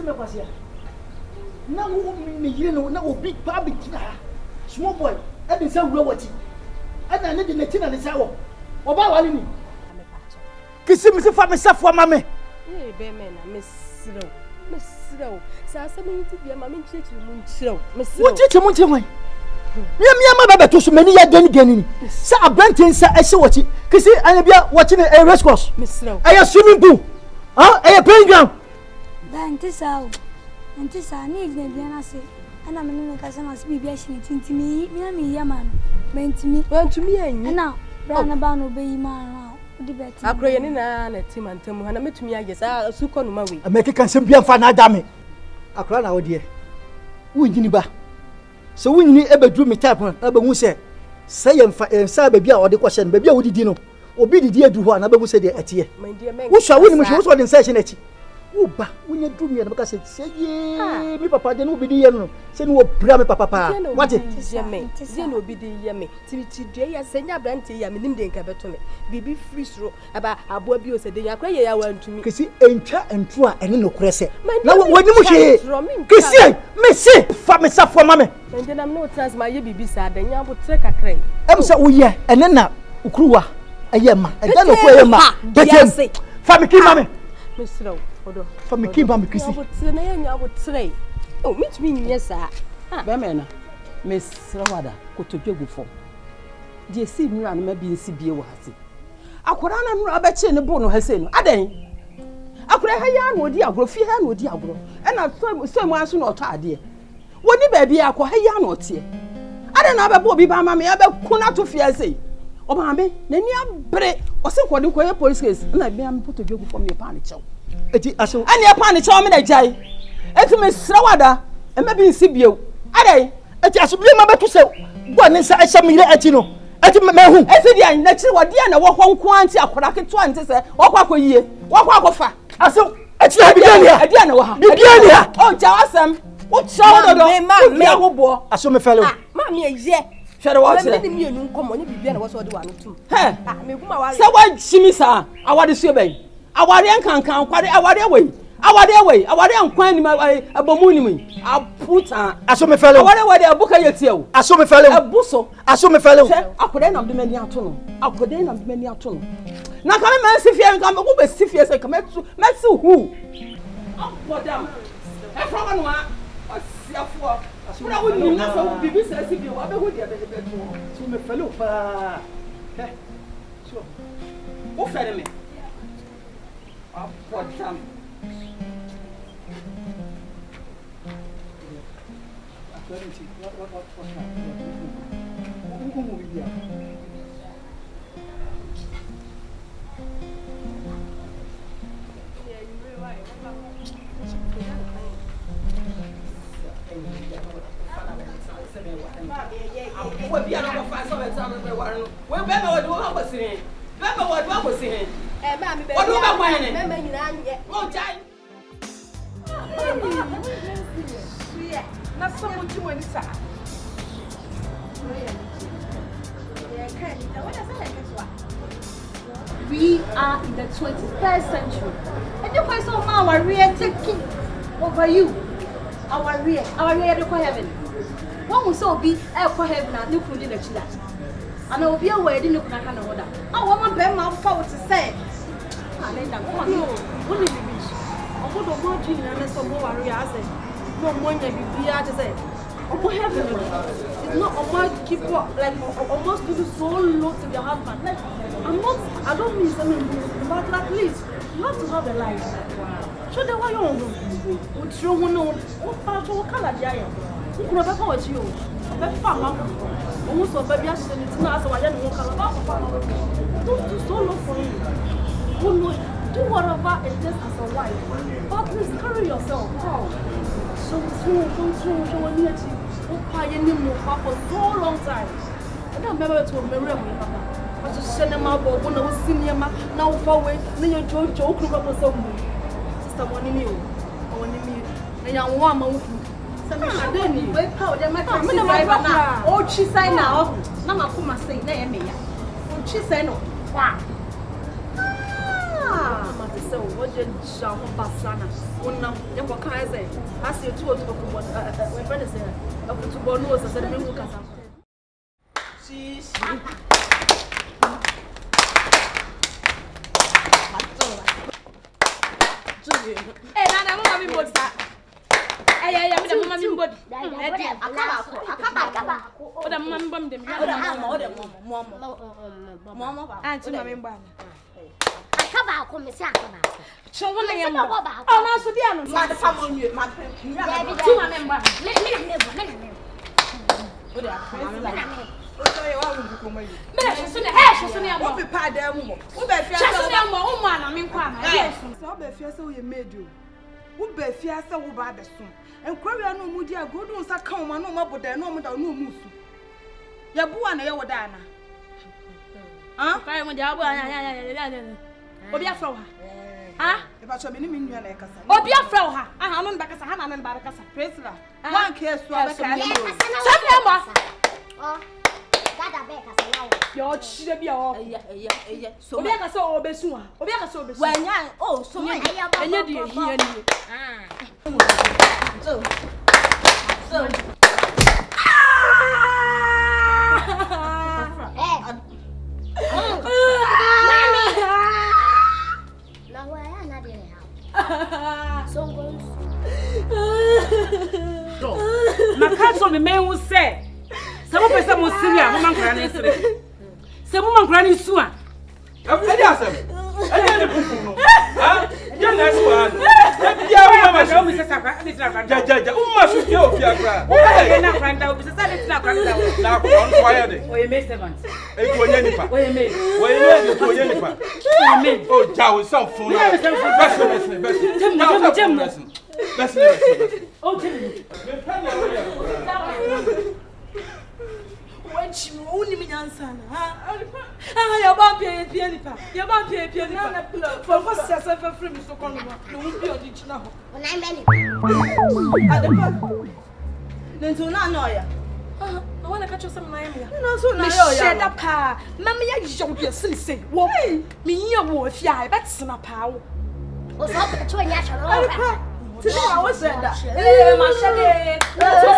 me kwasia. Na wo me yire no na obi ba be kina. Small boy, e be say wura wati. Ana ne de na tina ne say wo. Oba wale ni. Kisi mi se fa me safo ma me. Eh be me na me siro. Sa sa me ti bia ma me nchechiri mu nchiro. Me siro. Wo chichi mu nchiro. Mia ma ba to so mani ya gani ni. Sa abranten sa ehye wati. Kisi anya bia wati ne race course. Me siro. Aya swimming pool. Aya playground. Nti sa ni igna bia na se. Ana me ne ka sama se bibia hye tintimi. Mi na me yama no. Bentimi anyi. Na bra na ba no be yi ma no. Odi beti. Akroye ni na tim antam ha na metumi agesa suko no ma we. Ameke kan sem bia mfa na adame. Akra na wode e. Wunyini ba. So wunyini ebedru me type na be hu se ye mfa ensa ba bia ode kwhye no ba bia wodidi no. Obi didi edu ho na be hu se de etiye. Wo sha woni mu hwe so de nsa hye na chi. Uba wunya dru me na beka se ye mi papa de no obi di ye no se no obra me papa what it ze no obi di ye me ti due ya se nya brante ya me nim de nka beto me bibi free sro aba aboa bi o se de nya kra ye ya wantumi kesi entwa entro a ene no kure se na woni mu hwe kesi me se fa me safo ma me ende na me no trans ma ye bibi sa da nya bo tre kakra em se wo ye ene na ukruwa eye ma eda no ko eye ma betem fa me ki ma me mesro for me keep am kisi na nya bo tre oh meet me nyesa be me na mesro wada kotodwegu fo de si nura no ma bi nsi bie wo hase akora na nura ba che ne bo no hase no adan akora ha ya na odi agro fi ha na odi agro e na so mu aso na oto ade woni ba bia akwa ha ya na ote adan na ba bo bi ba ma me ya ba kuna to fi hase o ma me na ni abre o se kwode ko ye police case na bia me kotodwegu fo me pa ne chew eti aso ani e pa ne chew me na jai eti me srawada e ma bi nsi bie adai eti aso bi ma betu se bo ne nsa ehya mire eti no eti me hu eti dia na chiri wode na wo honko anti akora keto anti se wo kwa koyie wo kwa kofa aso eti ha bia dia na wo ha bia ni ha o ja wasam wo chawo do me wo bo aso me felo ma me ye hwere wo tere me ni enu nkomo ni bibia na wo so de wa no tum he me guma wa se wa jimi sa awade so ben awade nkankan kwade awade awade ankwan ni abomu ni mu aputa aso me felo awade abuka yetie wo aso me felo abuso aso me felo akode na mdemani ato no akode na mdemani ato no na ka me man sifie nka me go be sifie se ka metu hu apodam e from no a asiafo pura wo ni na so bibi se sifie wo abehu dia be to so me felo pa he so wo fere me apodam We are in the 21st century. And you guys are our real taking over you. Our real to heaven. One will so be air for heaven and you could in the chila. And I will be a wedding you can order. I want my mouth forward to say. I let them come on. Only be rich. I would have more dream and some more warrior. I said, no money be here to say. Almost heaven. It's not almost keep up like almost do so low to your husband. Like I don't mean something, but at least you have to have a life. So the way you would throw one on what part of color they are. You could have power to you. But farm almost a baby as it's not so I don't walk about. Don't do so low for you. Do whatever it is as a wife. But please carry yourself. So near to you for so long time. I don't remember to remember Papa. I just send them out when I was senior now far away, then you joke about something. Sister wanting you. I want me. And I want my I don't need wait powder my driver now. Oh, she say now. Nama kuma say, nay, me. Oh, she say no. Wow. so what did Jean Bassana? One you can say, I see 2 to one. My friend is here. Up to Bono, I said, I look at them. Hey, Nana, Mamma, me what's that? Hey, I'm the Mamma, me body. I come back. Oh, the Mamma, the Mamma, Auntie, Mamma, I come back, come, Miss Akaba. So, when I am about, oh, now, so the other family, my your should be all. So, we are so obesoa. We are so obesoa. When I oh, so I am here. So. Now I am not in house. So goes. My cat on the man will say. Some person was Syria, woman granny. Some woman granny swan. I'm ready, you're next one. Yeah, Mamma, show me the Jaja. Who must you go? You're not crying out because I did not cry out. Now, on fire. Oh, you made servants. Oh, you made. Oh, Jow is some fool. When she only me answer, your bump pianipa, your bump pianipa. For what's yourself free, Mr. Conway? You won't be on the channel. When I'm many. Then to not know ya. I want to catch you some name. No, so now shut up, pa. Mamma, you jump your silly say. Why? Me, your wolf, yeah, that's not power. What's up to a natural? Today I was said that. My shade. That's what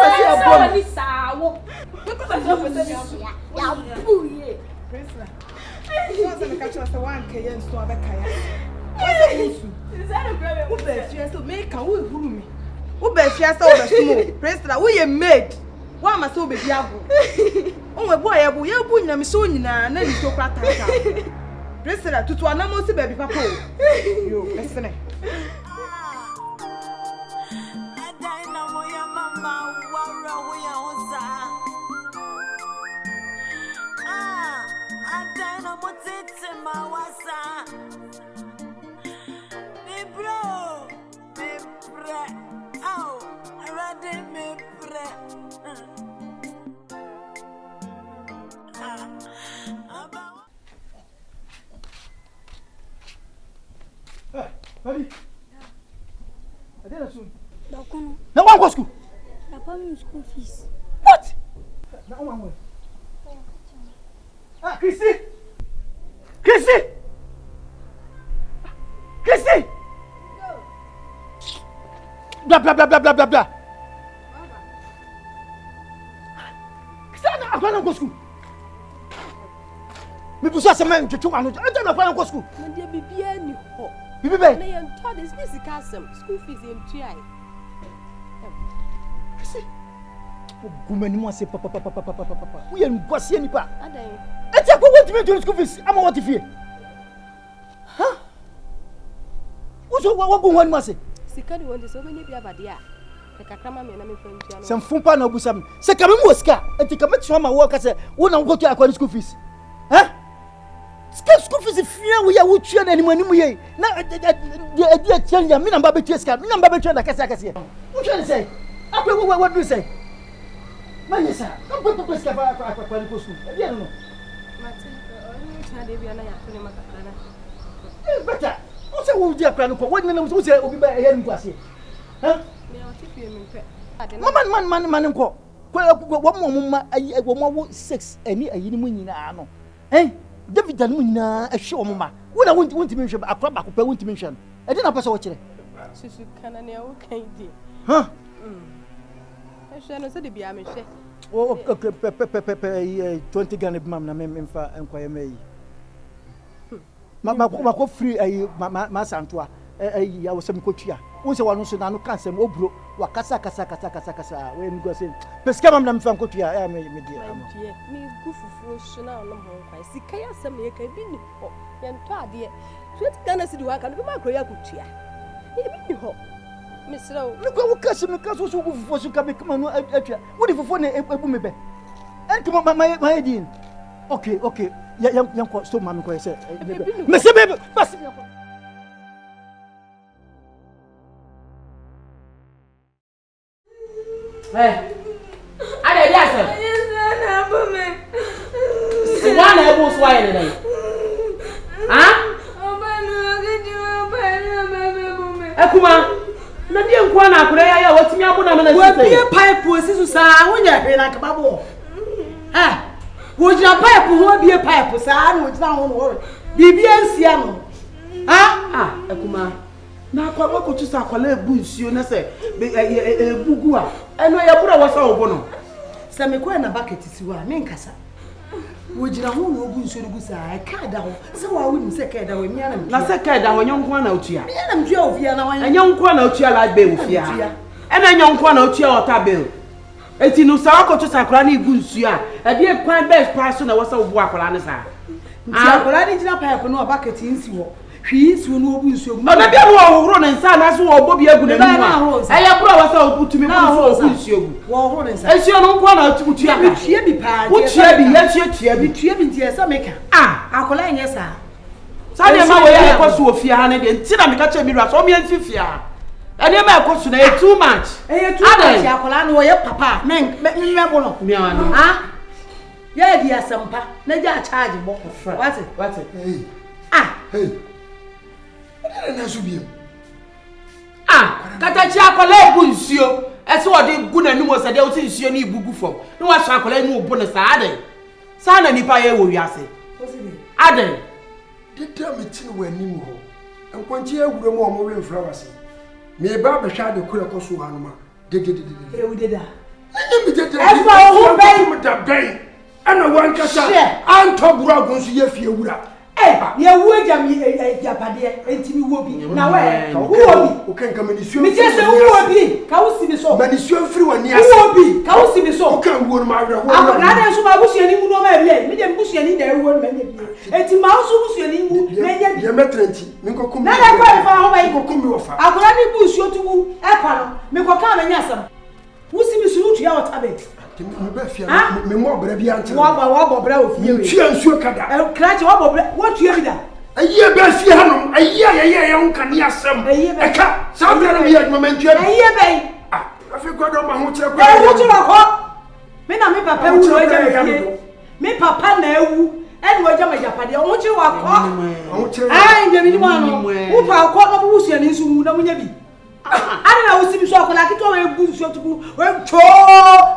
Now one go school. School fees. What? Now one way. Ah, Christy! Blah blah blah blah blah blah blah. I'm going to go school. Me busa se man twetwe anu. Anta na go school. Na dia bibia ni ho. Bibi be. Na ye nto this busy castle. School fees em tuai. Kisi. Ogumani mo ase papa. We en bosie ni pa. Adan. Ati ko want me to school fees. Ama what fie. Huh? Uso wa go wan mo ase. Sika ni wonde so many bia bade a. Kakrama me na me fa ntua no. Sem fumpa na obusam. Se ka me mo sika. Ati ka me tso ma wo ka se wo na go to akwa school fees. Huh? School fees fia we ya wo tua na animu ye. Na dia tian ya me na ba betua sika. Me na ba betua na kase. Wo tua say. Akwa what do say? Manisa, come put the sika fa akwa school. E no. Martin, only try dey bia na ya to ne makakra na. Better. Wo say wo di akwa no ko. Wo na wo say obi ba here nku ase. Huh? Me o tipi me pe. Man nko. Wo mo ma ayi wo mo 6 ani ayi ni mu nyina no. Eh? David and Muna, a show, Mamma. When I want to mention a crab, I want to mention. I didn't pass watch it. Sister Canania, okay, dear. Huh? I shall say, be a machine. Oh, okay, 20 Ghana, Mamma, Memphis, and Quay May. My free my Santua, I was some coachia. Once I was no cancer, Obro, Wakasa, when go saying, Pescam from Cotia, I may be dear. Me goof for Chanel, no more. I see Kaya some year can be no, and Tadia. 20 Ghana City, I can be my Korea Coachia. He be home. Miss Lowe, look what Cassim was to come on. What if a phone a woman? And come on, my idea. Okay, young so mammy, I said, Mr. Baby, pass me. Hey, I did yes, sir. One elbow swine today. Huh? Akuma, na die nkwa na akure ya watimi abuna me na sisi. We bie pipe osisu saa wonya hwe na kebabo. Wo jira pipe ho bie pipe saa na wo jira ho no. Bibia nsia no. Akuma. Na akwa wakotu sa akwala ebu nsuo na se ebugu a eno ya bura wasa obo no. Se me kwa na bucket siwa me nkasa. Wo jira ho no obu nsuo gu saa ka da ho. Se wa woni se ka da ho mi ana. Na se ka da ho nyonkwa na otua. Mi ana mtua ofia na wan. Nyonkwa na otua la be ofia. Ena nyonkwa na otua ota be. Eti no sa wakotu sa akwala na igu nsuo a e de kwan best pass na wasa obu akwala ne sa. Akwala ni jira pipe no bucket nsi wo. Hwi nsuo no obu nsuo gu. Ona bia wo horo ne nsa na so wo obo bia gu na mu a. Eya bro wasa obutumi bu so obu nsuo gu. Wo horo ne nsa. Nsuo no nkwa na otua ka. Tua bi pa. Wo tua bi ya tua bi. Tua bi ntie sa meka. Akwala nye sa. Sa de ma wo ya ekosu ofia ha ne de nti na meka che mi ra so mi anfifia. Ene ma ekosu na too much. Too much akwala no ye papa. Me bo no. Mi anu. Ya di asampa na ja charge bo. What? Hey. Na subiem. Katachi akwala ebu nsuo. Ese wo de gu na numo se de wo ti nsuo ni ibugu fom. Na wa so akwala ni obo ne sa ade. Sa na nipa ye wo wiase. Ade. Deda metin wo anim ho. Enkonche awuro mu omo we flowers. Me ba be hwa de kura koso hanuma. Dede. Ewu deda. Anya mi dede. Efa wo ben mu da ben. Ana wan kasa. Anto buru agonsu ye fie wura. Ye wu ejam yapade entimi wo bi na we wo bi o kan kamanisuo mi je se wo bi ka wo si bi so manisuo mfiri wani ase wo bi ka wo si bi so o kan wo no ma awre wo na na so ma busuani mu no ma bia mi de busuani na ewo no ma nya bi enti ma so busuani mu na nya bi ye metrenti mi kokum na na kwa fa ho ba yi kokum mi wo fa akora ni busuo tuwu e kwa no mi ko ka na nya asam wo si bi suru tu ya watabe me ba fia me mo bra bi ante wo bo bra ofie we tua nsuo kada krache wo bo bra wo tua bi da aye ba fie hanom aye ye unka ni asem eka sa bra na me ya moment tua aye ben afi godo ma ho kire wo tu ko me na me papa wu wo ja me papa na ewu eni wo ja ma japade wo kire wa ko ai nje mi mo no wo pa ko no bu su ani nsu mu na munya bi ani na wo si bi so ko la ki to we bu nsu tuku we cho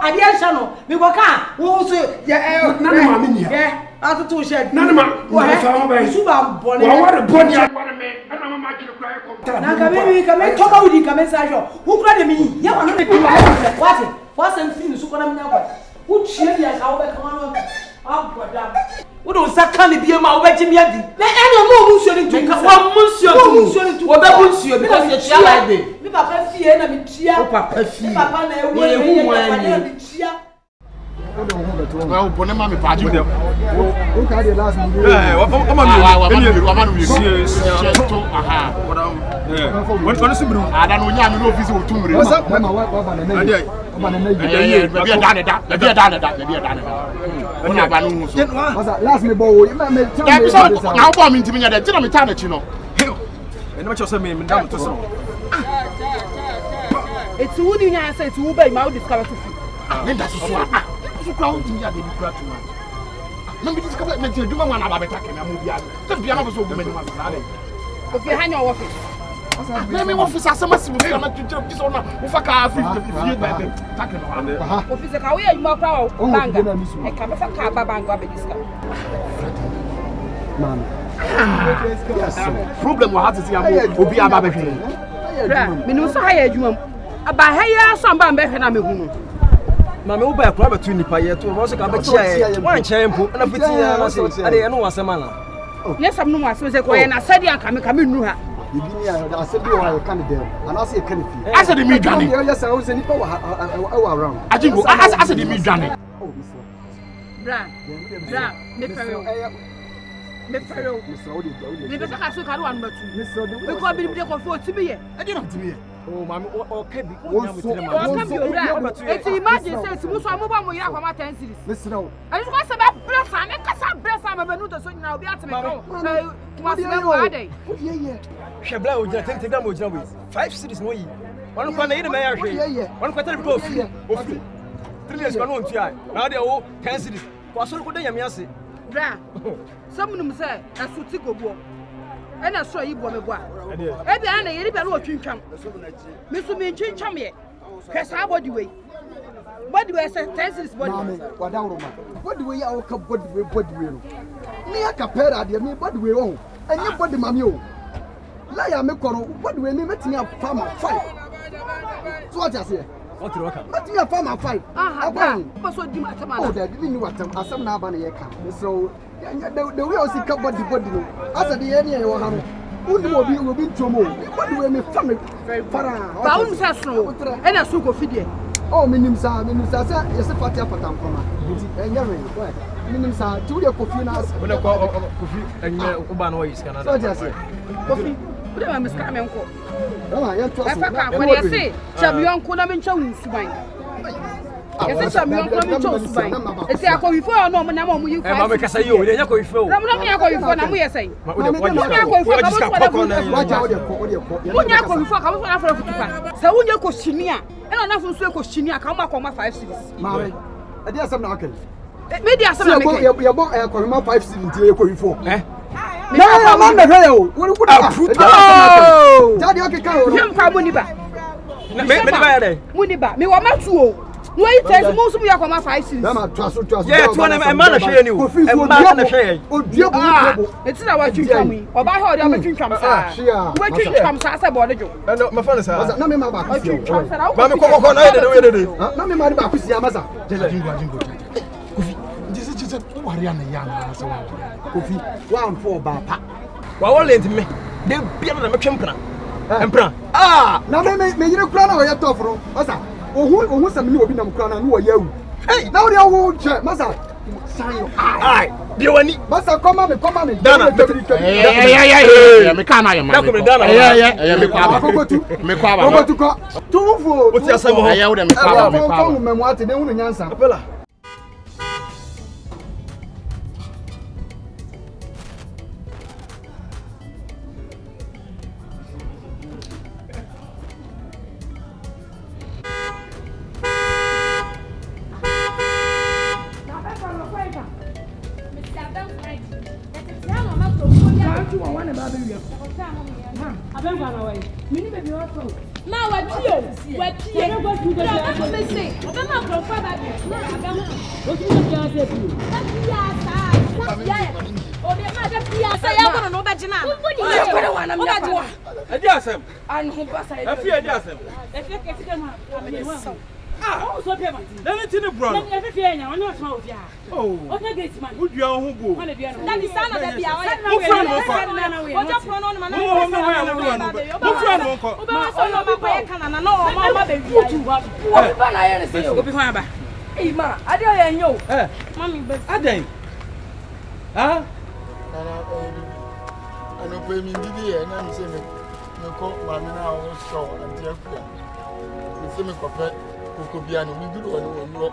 ade ansha no me ko ka wo so ya na ma me nia atutu she na ma wo fa ho ba su ba bone wo wa bone ya bone me na ma ma kire kura ko na ka me to ba wudi ka me sa jo wo kura de mi ya wa no me what for some thing su ko na me na kwa wo chie dia ka wo be ka no abodam wo do saka ne bia ma wo be jimi adi na eno mo nsuo ni tu wa munsuo tu wo be munsuo because you tia like dey mi papa fie na mi tia wo papa fie mi papa na ewu ye hu wan na mi tia well bone ma me pa ju dem o ka de last month wa ma no aha What is bro? ada no nya me no office o tumre wa ba na na be bia da ona ba no hu so last me bo me ya bi so na wo mi ntimi nya de tina me ta na chi no ene ma chose me ndam to so eti wudi nya say eti wo ba ma wo discover to fi me da so so kwa wo ntimi ya de bi kura tu na me discover me je duma wana ba beta ke na mo bia te bia na so go me ni ma sa ale o fi hanya wo fi me office asema si wo fi na tu jira so na wo fa ka fi ba be ta ke no o fi se ka wo ye ma kwa o banga e ka be fa ka ba banga be discover Mama. Yes. Problem what to see am obi aba be hwe. Bra, me no so ha ya adwuma. Aba ha ya so amba be hwe na me hu no. Mama wo ba yakura betu nipa ye to wo so ka be chia wan chia mpo na fiti ya na se ade no wasema na. Ne sam no wasema se ko ye na sadi anka me ka me nu ha. Bibi ni ya da asedi wa ya kan dem. Ana se kan fi. Asedi mi dwane. Yes, I was nipa wa around. Ajingo asedi mi dwane. Bra, me fere. Me fere. Me be ka so ka do anu matu. Me ko bi de ko fo timi ye. Ade na timi ye. Oh mama o ka bi o ka bi o bra. Eti imagine say ti muso amoba mo yira kwa ma 10 series. Me sira o. Ani ko se ba blessa me kasa blessa ma banu to so nyina obi ateme ko. Ma se mo ade. Hwe bla o jina tente gram o jina we 5 series mo yi. Wanu kwa na yi de me ya hwe. Wanu kwa tele bi ko ofi. 3 years kwa no ntu ai. Na de o 10 series. Kwa so ko de yame ase. Bra. Samunum say asuti gobo. Ena so yi bo me bo a. Ebi ana yeri be no twintwam. Me so me twintwam ye. Hwe sa body we. Body we say 10 series body. Mama, wadawro ma. Body we ya o ka body we no. Ni aka pera de me body we o. Enye body mami o. La ya me koro body we me metini afa ma 5. So what you say? What you waka? Metini afa ma 5. Aha. Ba so di matama. Oh, that didn't you atam asam na aba na ye ka. So the way I see ka body no. Asa de ye ne ye wo ha no. Undi obi ntomo. Body we me fa me para. Ba un sa so. Ena so go fidie. Oh, minim sa say yesi fati apatam koma. Enye we. Minim sa ti we kofi na as. Wo na ko kofi enye uba na yi sika na. So just say. Kofi. Wo ma miska me nko. Ama ye to so. Efa ka ko de say, champion ko na me ntwa wusuban. Yesi champion ko na me ntwa wusuban. Eti akofifo no mo na mo yi fa. Ma me kasa yo, de nya akofifo. Na mo na me akofifo na mo ye say. Ma wo de wo jiska poko na. Waja wo de ko. Munya akofifo ka mo na afro futupa. Sa wunya ko shinia. Ena na fun so ko shinia ka mo akoma 5 series. Mama. Ade asam na akai. Media asam na make. Ye bo ko ma 5 series nti ye ko ifo. Na ma na hwe yo. Wo ku da. Jadi o ke ka o. Yam kwa muniba. Me ni ba ya de. Muniba. Me wa matu o. No yi test mo sum ya kwa ma 5 series. Na ma twaso. Yeah, to na e ma na hwe ni o. E ma na hwe. Odua bu. Eti na wa twintwam yi. Oba he o de twintwam sa. Wa twintwam sa sa bo de jo. No, ma fa na sa. Na me ma ba ku si. Ma me kokoko na ye de. Na me ma ba ku si amasa. Ajingo. Kofi. Jise wari ana ya na se wa. Kofi, wa amfo ba pa. Wa wo lent me. De bia na me twempra. Empra. Na me yire kura na o ye tofro. Masa, ohun sam ni obi na mkura na no ye awu. Hey, na wo wo che, masa. Shine your eye. Bi wani. Masa come me. Dana. Yeah. Me kana ya ma. Yeah, me kwa ba. Me kwa ba. Kokotu ko. Tufu. O ti asem ho. Yeah, wo de me kwa ba. Ko me mo ate de hunu nyansa. Apela. Ano pe mi didi e na mi se me ko ma mi na o so anti akua. Mi se me ko pe ko bia no mi duru ono ono.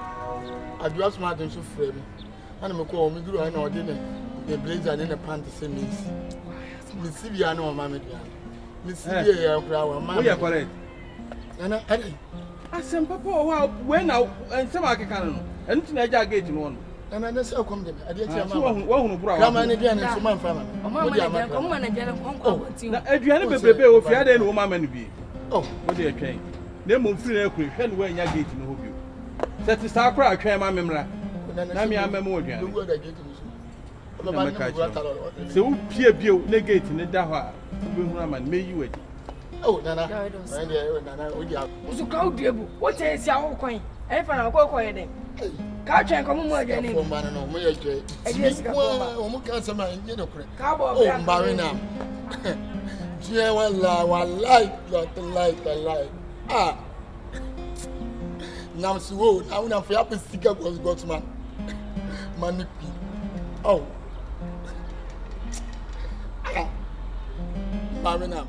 Adua smart nso frɛ mi. Ana me ko mi duru ana o de ne blazer ne pant se mi. Mi si bia na o ma me bia. Mi si bia ya kura wa ma. Wo ya correct. Ana ade. Asem papa o wa we na ensem akeka no. Enu ti na agya gate no no. Ana na se akom de ade ti ama. Wo hunu bura wa. Kama ne bia ne so man fa ma. Mama na ko mama na jere konko ti. Na aduane bebrebe o fi ade ne wo mama no bi. Oh, wo de atwen. Na mo mfiri na akure hwe ne wa nya gate no ho bi. Seti sa akura atwen ma memra. Na me ama mo aduane. So who peer bio negate in the Daha? May you Oh, Nana, Nana, what's a crowd, dear? What is your coin? I found a coin in it. Catch and come more than any man. No, me, yes, oh, can't man, you know, cowboy, Marina. Yeah, one light. Ah, now, so I will not feel up a sticker was God's man. Money. Oh, Marina.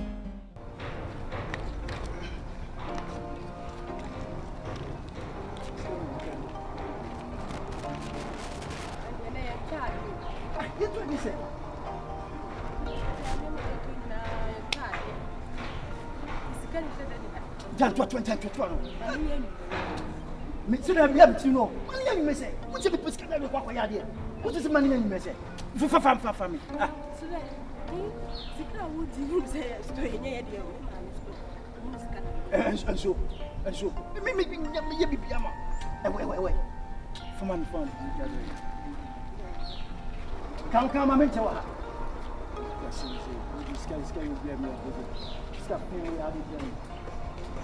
Come, I'm in Tower.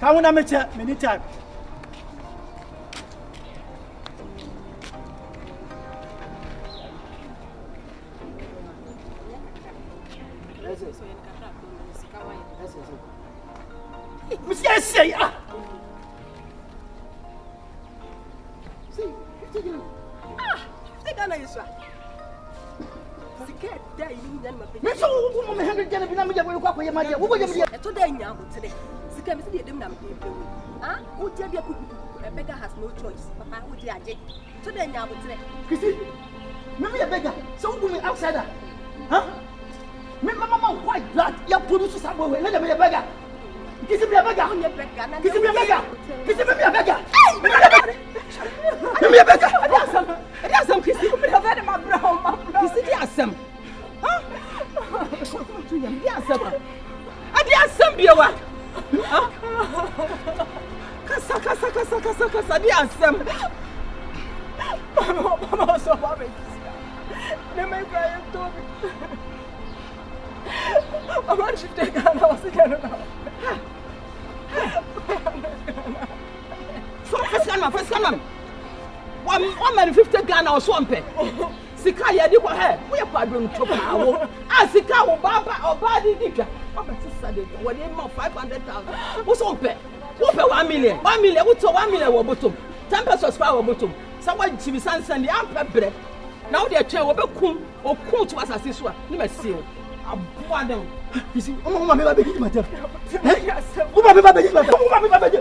Come on, I'm in many times. Monsieur, say, beggar has no choice. Papa, who did I get? So then, you would say, Chrissy, maybe a beggar, so do me outsider. Huh? Me, Mamma, white blood, you produce somewhere, let me a beggar. Kiss me a beggar, kiss me a beggar, kiss me a beggar. Let me a beggar. There's some Chrissy, you have had my brown, Chrissy, there's some. Huh? There's some beer. Kasa, there's some. Mama, so happy. They may cry and told me. I want to take a house again. First come. 150 Ghana or swamp. Sika ya di kwa he we pardon to pawo asika wo baba obadi dika obati sade wo dey mo 500,000 wo so pe 1 million wo to 1 million wo bottom 10 pesos pa wo bottom sawa jibi sansan di ampe bre na wo dey twen wo be kum okun to asase so a ni masi o aboa dem isi o mo me ba be di matter eh o ba me ba be di matter o ba me ba be di